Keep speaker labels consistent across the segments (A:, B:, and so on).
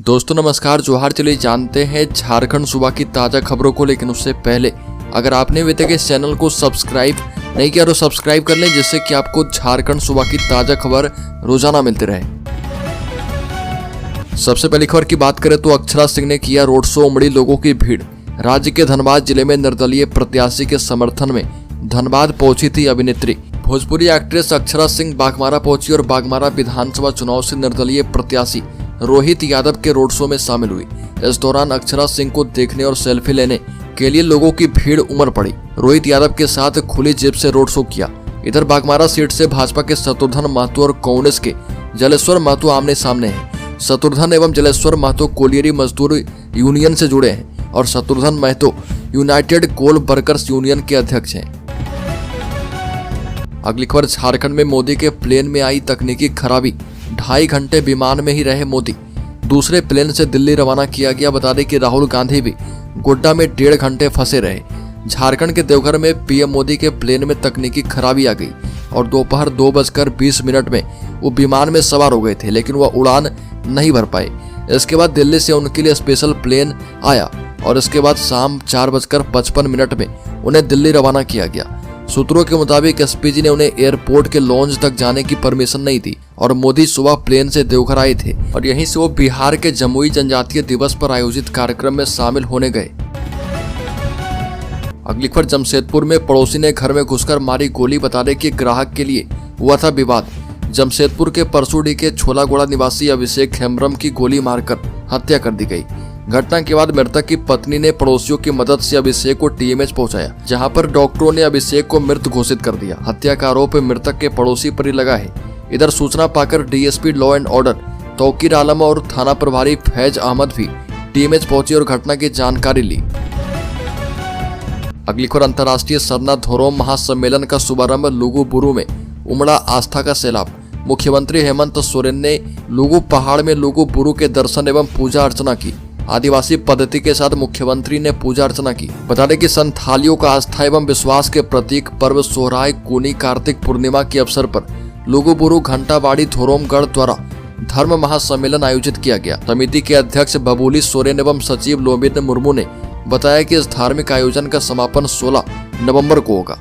A: दोस्तों नमस्कार, जोहार। चलिए जानते हैं झारखंड सूबा की ताज़ा खबरों को, लेकिन उससे पहले अगर आपने अभी तक इस चैनल को सब्सक्राइब नहीं किया तो सब्सक्राइब कर लें, जिससे कि आपको झारखंड सूबा की ताज़ा खबर रोजाना मिलती रहे। सबसे पहली खबर की बात करें तो अक्षरा सिंह ने किया रोड शो, उमड़ी लोगों की भीड़। राज्य के धनबाद जिले में निर्दलीय प्रत्याशी के समर्थन में धनबाद पहुंची थी अभिनेत्री। भोजपुरी एक्ट्रेस अक्षरा सिंह बाघमारा पहुंची और बाघमारा विधानसभा चुनाव से निर्दलीय प्रत्याशी रोहित यादव के रोड शो में शामिल हुई। इस दौरान अक्षरा सिंह को देखने और सेल्फी लेने के लिए लोगों की भीड़ उमड़ पड़ी। रोहित यादव के साथ खुली जेब से रोड शो किया। इधर बाघमारा सीट से भाजपा के शत्रुघ्न महतो और कांग्रेस के जलेश्वर महतो आमने सामने हैं। शत्रुघ्न एवं जलेश्वर महतो कोलियरी मजदूर यूनियन से जुड़े हैं और शत्रुघ्न महतो यूनाइटेड कोल वर्कर्स यूनियन के अध्यक्ष हैं। अगली खबर, झारखंड में मोदी के प्लेन में आई तकनीकी खराबी। 2.5 घंटे विमान में ही रहे मोदी, दूसरे प्लेन से दिल्ली रवाना किया गया। बता दें कि राहुल गांधी भी गोड्डा में 1.5 घंटे फंसे रहे। झारखंड के देवघर में पीएम मोदी के प्लेन में तकनीकी खराबी आ गई और दोपहर 2:20 में वो विमान में सवार हो गए थे, लेकिन वह उड़ान नहीं भर पाए। इसके बाद दिल्ली से उनके लिए स्पेशल प्लेन आया और इसके बाद शाम 4:55 में उन्हें दिल्ली रवाना किया गया। सूत्रों के मुताबिक एसपीजी ने उन्हें एयरपोर्ट के लॉन्ज तक जाने की परमिशन नहीं दी और मोदी सुबह प्लेन से देवघर आए थे और यहीं से वो बिहार के जमुई जनजातीय दिवस पर आयोजित कार्यक्रम में शामिल होने गए। अगली खबर, जमशेदपुर में पड़ोसी ने घर में घुसकर मारी गोली। बता दें कि ग्राहक के लिए हुआ था विवाद। जमशेदपुर के परसूडी के छोलागोड़ा निवासी अभिषेक हेम्ब्रम की गोली मारकर हत्या कर दी गई। घटना के बाद मृतक की पत्नी ने पड़ोसियों की मदद से अभिषेक को टीएमएच पहुंचाया, जहां पर डॉक्टरों ने अभिषेक को मृत घोषित कर दिया। हत्या का आरोप मृतक के पड़ोसी पर ही लगा है। इधर सूचना पाकर DSP law and order Tauqeer Alam और थाना प्रभारी फैज अहमद भी टीएमएच पहुंचे और घटना की जानकारी ली। अगली खबर, अंतर्राष्ट्रीय सरना धोरोम महासम्मेलन का शुभारंभ। लुगुबुरु में उमड़ा आस्था का सैलाब। मुख्यमंत्री हेमंत सोरेन ने लुगु पहाड़ में लुगुबुरु के दर्शन एवं पूजा अर्चना की। आदिवासी पद्धति के साथ मुख्यमंत्री ने पूजा अर्चना की। बता दें कि संथालियों का आस्था एवं विश्वास के प्रतीक पर्व सोहराय कुनी कार्तिक पूर्णिमा के अवसर पर लुगुबुरु घंटाबाड़ी धोरोमगढ़ द्वारा धर्म महासम्मेलन आयोजित किया गया। समिति के अध्यक्ष बबूली सोरेन एवं सचिव लोबिन मुर्मू ने बताया कि इस धार्मिक आयोजन का समापन 16 नवंबर को होगा।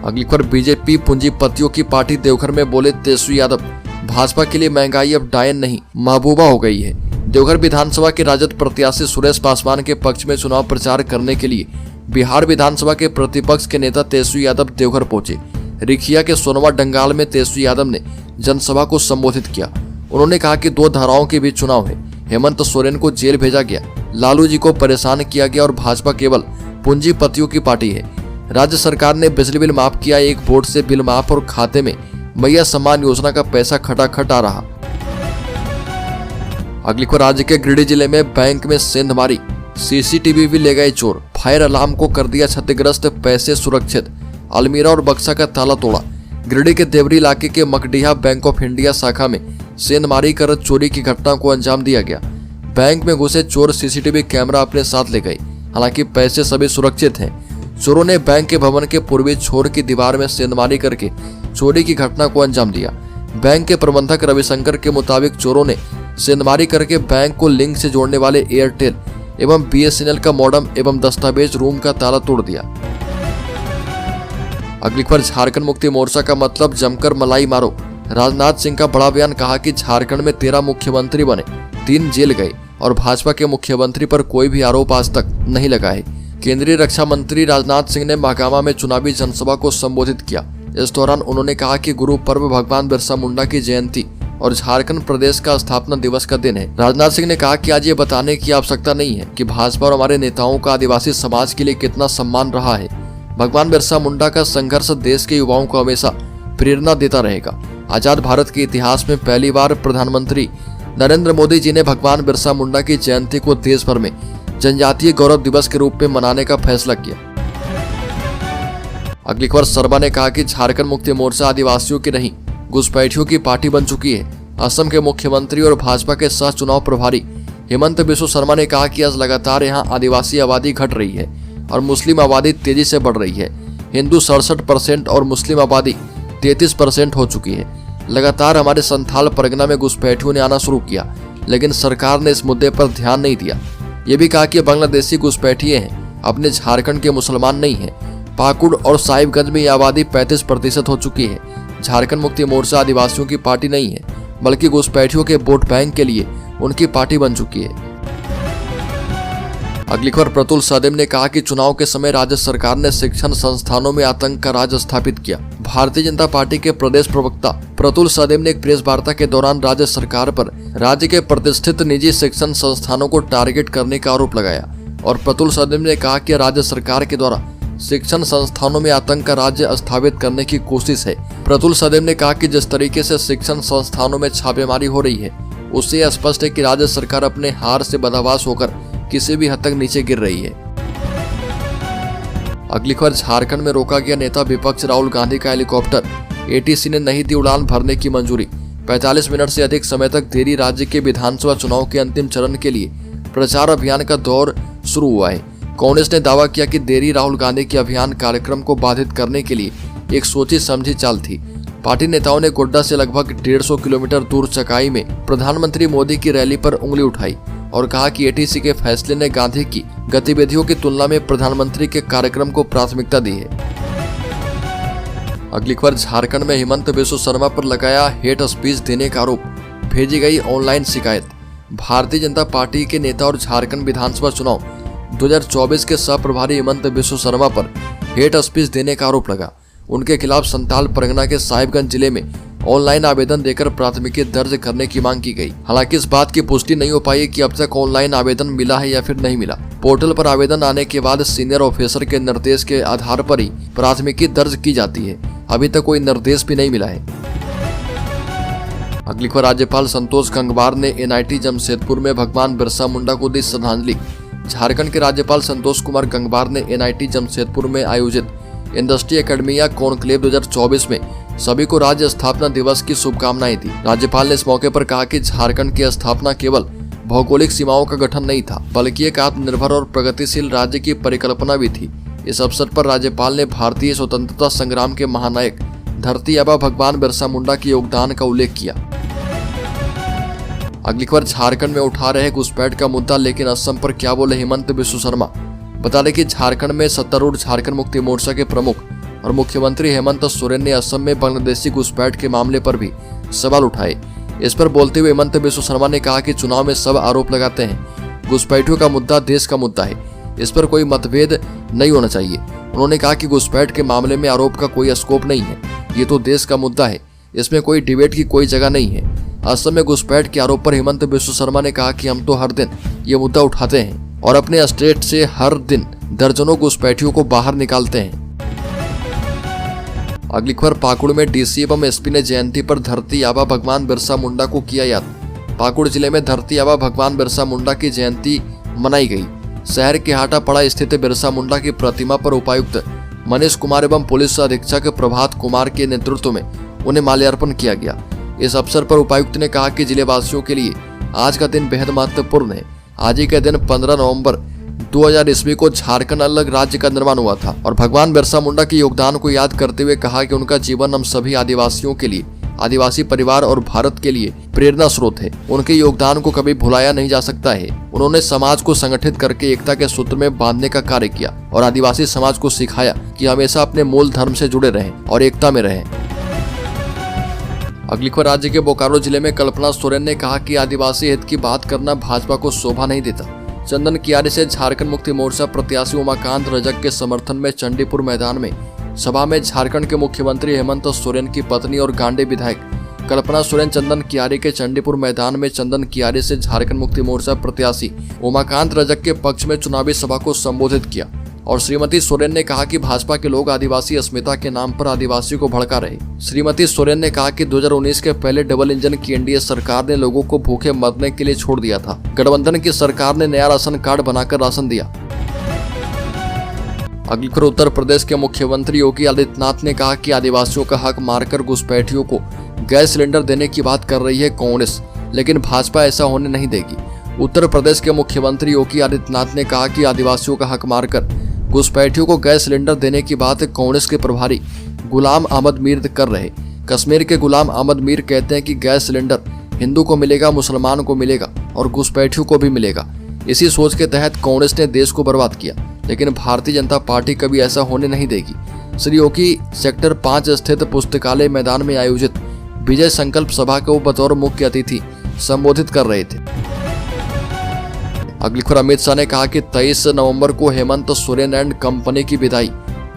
A: अगली खबर, बीजेपी पूंजीपतियों की पार्टी देवघर में बोले तेजस्वी यादव। भाजपा के लिए महंगाई अब डायन नहीं महबूबा हो गई है। देवघर विधानसभा के राजद प्रत्याशी सुरेश पासवान के पक्ष में चुनाव प्रचार करने के लिए बिहार विधानसभा के प्रतिपक्ष के नेता तेजस्वी यादव देवघर पहुंचे। रिखिया के सोनवा डंगाल में तेजस्वी यादव ने जनसभा को संबोधित किया। उन्होंने कहा कि 2 धाराओं के बीच चुनाव है। हेमंत सोरेन को जेल भेजा गया, लालू जी को परेशान किया गया और भाजपा केवल पूंजीपतियों की पार्टी है। राज्य सरकार ने बिजली बिल माफ किया, एक बोर्ड से बिल माफ और खाते में मैया सम्मान योजना का पैसा खटाखट आ रहा। अगली खबर, राज्य के गिरिडीह जिले में बैंक में सेंधमारी, सीसीटीवी भी ले गए चोर। फायर अलार्म को कर दिया क्षतिग्रस्त, पैसे सुरक्षित। अलमीरा और बक्सा का ताला तोड़ा। गिरिडीह के देवरी इलाके के मकडिहा बैंक ऑफ इंडिया शाखा में सेंधमारी कर चोरी की घटना को अंजाम दिया गया। बैंक में घुसे चोर सीसीटीवी कैमरा अपने साथ ले गए, हालांकि पैसे सभी सुरक्षित हैं। चोरों ने बैंक के भवन के पूर्वी छोर की दीवार में सेंधमारी करके चोरी की घटना को अंजाम दिया। बैंक के प्रबंधक रविशंकर के मुताबिक चोरों ने सेंधमारी करके बैंक को लिंक से जोड़ने वाले एयरटेल एवं बीएसएनएल का मॉडेम एवं दस्तावेज रूम का ताला तोड़ दिया। अगली खबर, झारखंड मुक्ति मोर्चा का मतलब जमकर मलाई मारो। राजनाथ सिंह का बड़ा बयान। कहा कि झारखंड में 13 मुख्यमंत्री बने, 3 जेल गए और भाजपा के मुख्यमंत्री पर कोई भी आरोप आज तक नहीं लगा है। केंद्रीय रक्षा मंत्री राजनाथ सिंह ने महागामा में चुनावी जनसभा को संबोधित किया। इस दौरान उन्होंने कहा कि गुरु पर्व भगवान बिरसा मुंडा की जयंती और झारखंड प्रदेश का स्थापना दिवस का दिन है। राजनाथ सिंह ने कहा कि आज ये बताने की आवश्यकता नहीं है कि भाजपा और हमारे नेताओं का आदिवासी समाज के लिए कितना सम्मान रहा है। भगवान बिरसा मुंडा का संघर्ष देश के युवाओं को हमेशा प्रेरणा देता रहेगा। आजाद भारत के इतिहास में पहली बार प्रधानमंत्री नरेंद्र मोदी जी ने भगवान बिरसा मुंडा की जयंती को देश भर में जनजातीय गौरव दिवस के रूप में मनाने का फैसला किया। अगली खबर, शर्मा ने कहा कि झारखंड मुक्ति मोर्चा आदिवासियों की नहीं घुसपैठियों की पार्टी बन चुकी है। असम के मुख्यमंत्री और भाजपा के सह चुनाव प्रभारी हेमंत बिस्व शर्मा ने कहा कि आज लगातार यहां आदिवासी आबादी घट रही है और मुस्लिम आबादी तेजी से बढ़ रही है। हिंदू 67% और मुस्लिम आबादी 33% हो चुकी है। लगातार हमारे संथाल परगना में घुसपैठियों ने आना शुरू किया। लेकिन सरकार ने इस मुद्दे पर ध्यान नहीं दिया। ये भी कहा कि बांग्लादेशी घुसपैठिए हैं, अपने झारखंड के मुसलमान नहीं हैं। पाकुड़ और साहिबगंज में आबादी 35% हो चुकी है। झारखंड मुक्ति मोर्चा आदिवासियों की पार्टी नहीं है, बल्कि घुसपैठियों के वोट बैंक के लिए उनकी पार्टी बन चुकी है। अगली खबर, प्रतुल सदेव ने कहा कि चुनाव के समय राज्य सरकार ने शिक्षण संस्थानों में आतंक का राज स्थापित किया। भारतीय जनता पार्टी के प्रदेश प्रवक्ता प्रतुल सदेव ने एक प्रेस वार्ता के दौरान राज्य सरकार पर राज्य के प्रतिष्ठित निजी शिक्षण संस्थानों को टारगेट करने का आरोप लगाया और प्रतुल सदेव ने कहा कि राज्य सरकार के द्वारा शिक्षण संस्थानों में आतंक का राज्य स्थापित करने की कोशिश है। प्रतुल सदेव ने कहा कि जिस तरीके से शिक्षण संस्थानों में छापेमारी हो रही है, उससे यह स्पष्ट है कि राज्य सरकार अपने हार से बदहवास होकर किसी भी हद तक नीचे गिर रही है। अगली खबर, झारखंड में रोका गया नेता विपक्ष राहुल गांधी का हेलीकॉप्टर, एटीसी ने नहीं दी उड़ान भरने की मंजूरी। 45 मिनट से अधिक समय तक देरी राज्य के विधानसभा चुनाव के अंतिम चरण के लिए प्रचार अभियान का दौर शुरू हुआ है। कांग्रेस ने दावा किया कि देरी राहुल गांधी के अभियान कार्यक्रम को बाधित करने के लिए एक सोची समझी चाल थी। पार्टी नेताओं ने गोड्डा से लगभग 150 किलोमीटर दूर चकाई में प्रधानमंत्री मोदी की रैली पर उंगली उठाई और कहा कि एटीसी के फैसले ने गांधी की गतिविधियों की तुलना में प्रधानमंत्री के कार्यक्रम को प्राथमिकता दी है। अगली खबर, झारखंड में हेमंत बिस्व शर्मा पर लगाया हेट स्पीच देने का आरोप, भेजी गई ऑनलाइन शिकायत। भारतीय जनता पार्टी के नेता और झारखंड विधानसभा चुनाव 2024 के सह प्रभारी हेमंत बिस्व शर्मा पर हेट स्पीच देने का आरोप लगा। उनके खिलाफ संताल परगना के साहिबगंज जिले में ऑनलाइन आवेदन देकर प्राथमिकी दर्ज करने की मांग की गई। हालांकि इस बात की पुष्टि नहीं हो पाई कि अब तक ऑनलाइन आवेदन मिला है या फिर नहीं मिला। पोर्टल पर आवेदन आने के बाद सीनियर ऑफिसर के निर्देश के आधार पर ही प्राथमिकी दर्ज की जाती है। अभी तक कोई निर्देश भी नहीं मिला है। अगली खबर, राज्यपाल संतोष गंगवार ने एनआईटी जमशेदपुर में भगवान बिरसा मुंडा को दी श्रद्धांजलि। झारखंड के राज्यपाल संतोष कुमार गंगवार ने एनआईटी जमशेदपुर में आयोजित इंडस्ट्री एकेडमिया कॉन्क्लेव 2024 में सभी को राज्य स्थापना दिवस की शुभकामनाएं दी। राज्यपाल ने इस मौके पर कहा कि झारखंड की स्थापना केवल भौगोलिक सीमाओं का गठन नहीं था, बल्कि एक आत्मनिर्भर और प्रगतिशील राज्य की परिकल्पना भी थी। इस अवसर पर राज्यपाल ने भारतीय स्वतंत्रता संग्राम के महानायक धरती आबा भगवान बिरसा मुंडा के योगदान का उल्लेख किया। अगली खबर, झारखंड में उठा रहे घुसपैठ का मुद्दा, लेकिन असम पर क्या बोले हेमंत बिस्व शर्मा। बता दें कि झारखंड में सत्तारूढ़ झारखंड मुक्ति मोर्चा के प्रमुख और मुख्यमंत्री हेमंत सोरेन ने असम में बांग्लादेशी घुसपैठ के मामले पर भी सवाल उठाए। इस पर बोलते हुए हेमंत बिस्व शर्मा ने कहा कि चुनाव में सब आरोप लगाते हैं, घुसपैठियों का मुद्दा देश का मुद्दा है, इस पर कोई मतभेद नहीं होना चाहिए। उन्होंने कहा कि घुसपैठ के मामले में आरोप का कोई स्कोप नहीं है, ये तो देश का मुद्दा है, इसमें कोई डिबेट की कोई जगह नहीं है। असम में घुसपैठ के आरोप पर हेमंत बिस्व शर्मा ने कहा कि हम तो हर दिन ये मुद्दा उठाते हैं और अपने स्टेट से हर दिन दर्जनों घुसपैठियों को बाहर निकालते हैं। अगली खबर, पाकुड़ में डीसी एवं एसपी ने जयंती पर धरती आबा भगवान बिरसा मुंडा को किया याद। पाकुड़ जिले में धरती आबा भगवान बिरसा मुंडा की जयंती मनाई गई। शहर के हाटापाड़ा स्थित बिरसा मुंडा की प्रतिमा पर उपायुक्त मनीष कुमार एवं पुलिस अधीक्षक प्रभात कुमार के नेतृत्व में उन्हें माल्यार्पण किया गया। इस अवसर पर उपायुक्त ने कहा कि जिलेवासियों के लिए आज का दिन बेहद महत्वपूर्ण है। आज ही के दिन 15 नवंबर 2000 ईस्वी को झारखंड अलग राज्य का निर्माण हुआ था और भगवान बिरसा मुंडा के योगदान को याद करते हुए कहा कि उनका जीवन हम सभी आदिवासियों के लिए, आदिवासी परिवार और भारत के लिए प्रेरणा स्रोत है। उनके योगदान को कभी भुलाया नहीं जा सकता है। उन्होंने समाज को संगठित करके एकता के सूत्र में बांधने का कार्य किया और आदिवासी समाज को सिखाया कि हमेशा अपने मूल धर्म से जुड़े रहें और एकता में रहें। अगली खबर, राज्य के बोकारो जिले में कल्पना सोरेन ने कहा कि आदिवासी हित की बात करना भाजपा को शोभा नहीं देता। चंदन कियारी से झारखंड मुक्ति मोर्चा प्रत्याशी उमाकांत रजक के समर्थन में चंडीपुर मैदान में सभा में झारखंड के मुख्यमंत्री हेमंत सोरेन की पत्नी और गांडी विधायक कल्पना सोरेन चंदन कियारी के चंडीपुर मैदान में चंदन कियारी से झारखंड मुक्ति मोर्चा प्रत्याशी उमाकांत रजक के पक्ष में चुनावी सभा को संबोधित किया और श्रीमती सोरेन ने कहा कि भाजपा के लोग आदिवासी अस्मिता के नाम पर आदिवासियों को भड़का रहे। श्रीमती सोरेन ने कहा कि 2019 के पहले डबल इंजन की एनडीए सरकार ने लोगों को भूखे मरने के लिए छोड़ दिया था। गठबंधन की सरकार ने नया राशन कार्ड बनाकर राशन दिया। अगली खबर, उत्तर प्रदेश के मुख्यमंत्री योगी आदित्यनाथ ने कहा कि आदिवासियों का हक मारकर घुसपैठियों को गैस सिलेंडर देने की बात कर रही है कांग्रेस, लेकिन भाजपा ऐसा होने नहीं देगी। उत्तर प्रदेश के मुख्यमंत्री योगी आदित्यनाथ ने कहा कि आदिवासियों का हक मारकर घुसपैठियों को गैस सिलेंडर देने की बात कांग्रेस के प्रभारी गुलाम अहमद मीर कर रहे। कश्मीर के गुलाम अहमद मीर कहते हैं कि गैस सिलेंडर हिंदू को मिलेगा, मुसलमान को मिलेगा और घुसपैठियों को भी मिलेगा। इसी सोच के तहत कांग्रेस ने देश को बर्बाद किया, लेकिन भारतीय जनता पार्टी कभी ऐसा होने नहीं देगी। श्री योगी सेक्टर 5 स्थित पुस्तकालय मैदान में आयोजित विजय संकल्प सभा को बतौर मुख्य अतिथि संबोधित कर रहे थे। अगली खबर, अमित शाह ने कहा कि 23 नवंबर को हेमंत सोरेन एंड कंपनी की विदाई।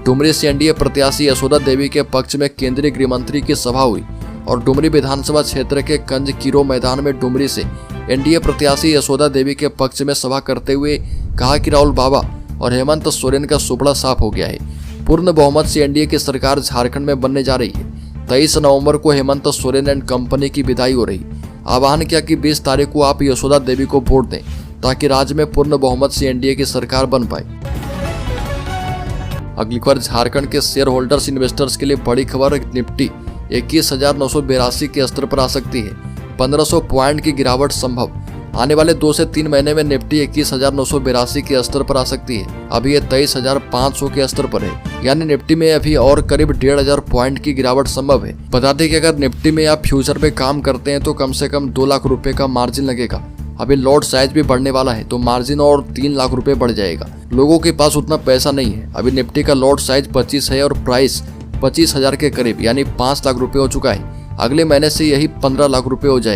A: डुमरी से एनडीए प्रत्याशी यशोदा देवी के पक्ष में केंद्रीय गृह मंत्री की सभा हुई और डुमरी विधानसभा क्षेत्र के कंजकीरो मैदान में डुमरी से एनडीए प्रत्याशी यशोदा देवी के पक्ष में सभा करते हुए कहा कि राहुल बाबा और हेमंत सोरेन का सुपड़ा साफ हो गया है। पूर्ण बहुमत से एनडीए की सरकार झारखंड में बनने जा रही है। 23 नवंबर को हेमंत सोरेन एंड कंपनी की विदाई हो रही। आह्वान किया कि 20 तारीख को आप यशोदा देवी को वोट दें ताकि राज्य में पूर्ण बहुमत से एनडीए की सरकार बन पाए। अगली खबर, झारखंड के शेयर होल्डर्स इन्वेस्टर्स के लिए बड़ी खबर। निफ्टी 21,982 के स्तर पर आ सकती है। 1500 पॉइंट की गिरावट संभव। आने वाले 2 से 3 महीने में निफ्टी 21,982 के स्तर पर आ सकती है। अभी ये 23,500 के स्तर पर है, यानी निफ्टी में अभी और करीब 1,500 पॉइंट की गिरावट संभव है। बता दें कि अगर निफ्टी में आप फ्यूचर पे काम करते हैं तो कम से कम 2 लाख रुपए का मार्जिन लगेगा। अभी लॉट साइज भी बढ़ने वाला है तो मार्जिन और 3 लाख रुपए बढ़ जाएगा। लोगों के पास उतना पैसा नहीं है। अभी निफ्टी का लॉट साइज 25 है और प्राइस 25,000 के करीब यानी 5 लाख रुपए हो चुका है। अगले महीने से यही 15 लाख रुपए हो जाए।